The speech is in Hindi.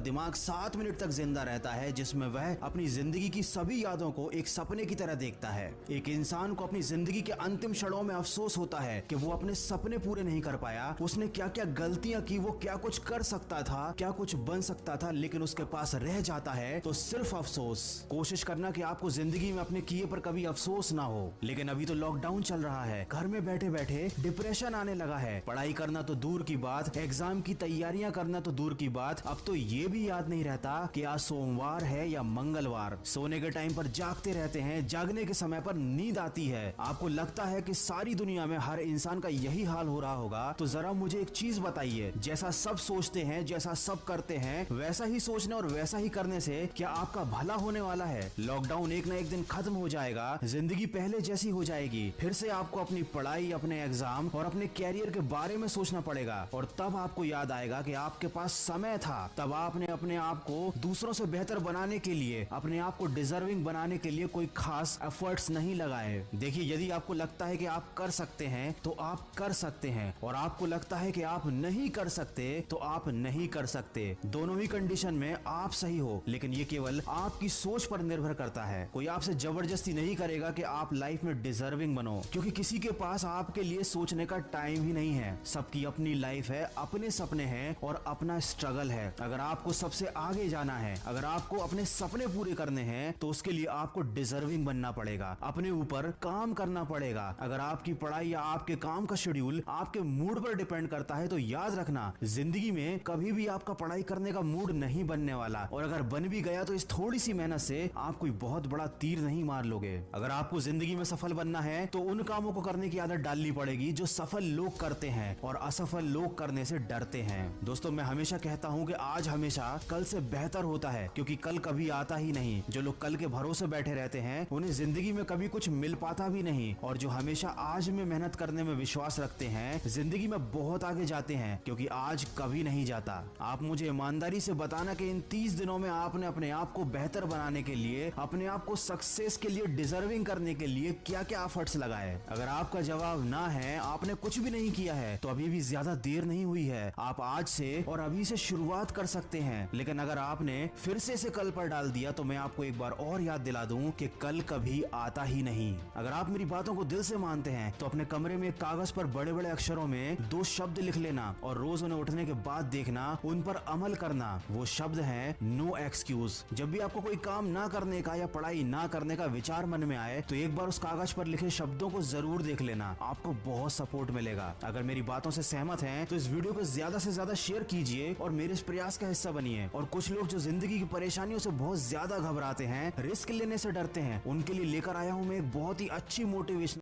दिमाग 7 मिनट तक जिंदा रहता है, जिसमें वह अपनी जिंदगी की सभी यादों को एक सपने की तरह देखता है। एक इंसान को अपनी जिंदगी के अंतिम क्षणों में अफसोस होता है कि वो अपने सपने पूरे नहीं कर पाया, उसने क्या क्या गलतियां की, वो क्या कुछ कर सकता था, क्या कुछ बन सकता था, लेकिन उसके पास रह जाता है तो सिर्फ अफसोस। कोशिश करना कि आपको जिंदगी में अपने किए पर कभी अफसोस ना हो। लेकिन अभी तो लॉकडाउन चल रहा है, घर में बैठे बैठे डिप्रेशन आने लगा है। पढ़ाई करना तो दूर की बात, एग्जाम की तैयारियां करना तो दूर की बात, अब तो ये भी याद नहीं रहता कि आज सोमवार है या मंगलवार। सोने के टाइम पर जागते रहते हैं, जागने के समय पर नींद आती है। आपको लगता है कि सारी दुनिया में हर इंसान का यही हाल हो रहा होगा। तो जरा मुझे एक चीज बताइए, जैसा सब सोचते हैं, जैसा सब करते हैं, वैसा ही सोचने और वैसा ही करने से क्या आपका भला होने वाला है? लॉकडाउन एक ना एक दिन खत्म हो जाएगा, जिंदगी पहले जैसी हो जाएगी। फिर से आपको अपनी पढ़ाई, अपने एग्जाम और अपने कैरियर के बारे में सोचना पड़ेगा। और तब आपको याद आएगा कि आपके पास समय था, तब आपने अपने आप को दूसरों से बेहतर बनाने के लिए, अपने आप को डिजर्विंग बनाने के लिए कोई खास एफर्ट्स नहीं लगाए। देखिए, यदि आपको लगता है कि आप कर सकते हैं तो आप कर सकते हैं, और आपको लगता है कि आप नहीं कर सकते तो आप नहीं कर सकते। दोनों ही कंडीशन में आप सही हो, लेकिन ये केवल आपकी सोच पर निर्भर करता है। कोई आपसे जबरदस्ती नहीं करेगा कि आप लाइफ में डिजर्विंग बनो, क्योंकि किसी के पास आपके लिए सोचने का टाइम ही नहीं है। सबकी अपनी लाइफ है, अपने सपने हैं और अपना स्ट्रगल है। अगर आपको सबसे आगे जाना है, अगर आपको अपने सपने पूरे करने हैं, तो उसके लिए आपको डिजर्विंग बनना पड़ेगा, अपने ऊपर काम करना पड़ेगा। अगर आपकी पढ़ाई या आपके काम का शेड्यूल आपके मूड पर डिपेंड करता है, तो याद रखना, जिंदगी में कभी भी आपका पढ़ाई करने का मूड नहीं बनने वाला। और अगर बन भी गया तो इस थोड़ी सी मेहनत से आप कोई बहुत बड़ा तीर नहीं मार लोगे। अगर आपको जिंदगी में सफल बनना है तो उन कामों को करने की आदत डालनी पड़ेगी जो सफल लोग करते हैं और असफल लोग करने से डरते हैं। दोस्तों, मैं हमेशा कहता हूँ कि आज हमेशा कल से बेहतर होता है, क्योंकि कल कभी आता ही नहीं। जो लोग कल के भरोसे बैठे रहते हैं, उन्हें जिंदगी में कभी कुछ मिल पाता भी नहीं। और जो हमेशा आज में मेहनत करने में विश्वास रखते हैं, जिंदगी में बहुत आगे जाते हैं, क्योंकि आज कभी नहीं जाता। आप मुझे ईमानदारी से बताना कि इन 30 दिनों में आपने अपने आप को बेहतर बनाने के लिए, अपने आप को सक्सेस के लिए, डिजर्विंग करने के लिए क्या क्या एफर्ट्स लगाए। अगर आपका जवाब ना है, आपने कुछ भी नहीं किया है, तो अभी भी ज्यादा देर नहीं हुई है। आप आज से और अभी से शुरुआत कर सकते हैं। लेकिन अगर आपने फिर से इसे कल पर डाल दिया, तो मैं आपको एक बार और याद दिला दूं कि कल कभी आता ही नहीं। अगर आप मेरी बातों को दिल से मानते हैं, तो अपने कमरे में कागज पर बड़े बड़े अक्षरों में 2 शब्द लिख लेना और रोज उन्हें उठने के बाद देखना, उन पर अमल करना। वो शब्द है नो एक्सक्यूज। जब भी आपको कोई काम ना करने का या पढ़ाई ना करने का विचार मन में आए, तो एक बार उस कागज पर लिखे शब्दों को जरूर देख लेना, आपको बहुत सपोर्ट मिलेगा। अगर मेरी बातों से सहमत हैं, तो इस वीडियो को ज्यादा से ज्यादा शेयर कीजिए और मेरे इस प्रयास का हिस्सा बनिए। और कुछ लोग जो जिंदगी की परेशानियों से बहुत ज्यादा घबराते हैं, रिस्क लेने से डरते हैं, उनके लिए लेकर आया हूँ मैं एक बहुत ही अच्छी मोटिवेशन